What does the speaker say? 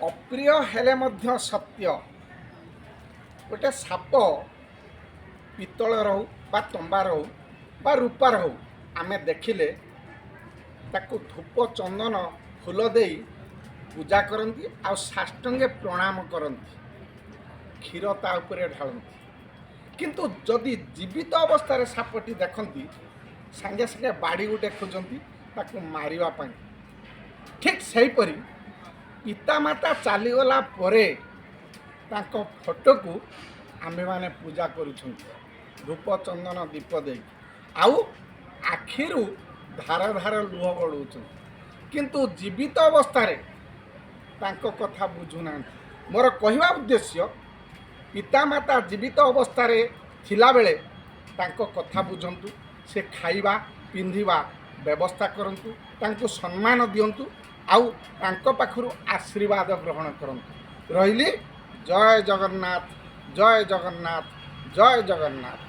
अप्रिय हेले मध्य सत्य गोटे साप पितल हो बा तंबार हो बा रूपार हो आमे देखिले ताकू धूप चंदन फूल दे पूजा करती आ साष्टांगे प्रणाम करती क्षीर ता उपरे ढालती किंतु जदि जीवित अवस्था सापटी देखती सांगे सांगे बाड़ी गोटे खोजती ताकू मारिबा पाई। ठीक सेहीपरि पितामाता चलीगला परे तांको फोटो को आमे माने पूजा करुछंती धूप चंदन दीप दे आउ आखिरु धार धार लुह गड़ुछंती किंतु जीवित अवस्था तांको कथा बुझुना। मोर कहवा उद्देश्य पितामाता जीवित अवस्था थिला बेले तांको कथा बुझंतु से खाइबा पिंधिबा व्यवस्था करंतु तांको सम्मान दियंतु आउ तांको पाखरु आशीर्वाद ग्रहण करंतु। रहिली जय जगन्नाथ जय जगन्नाथ जय जगन्नाथ।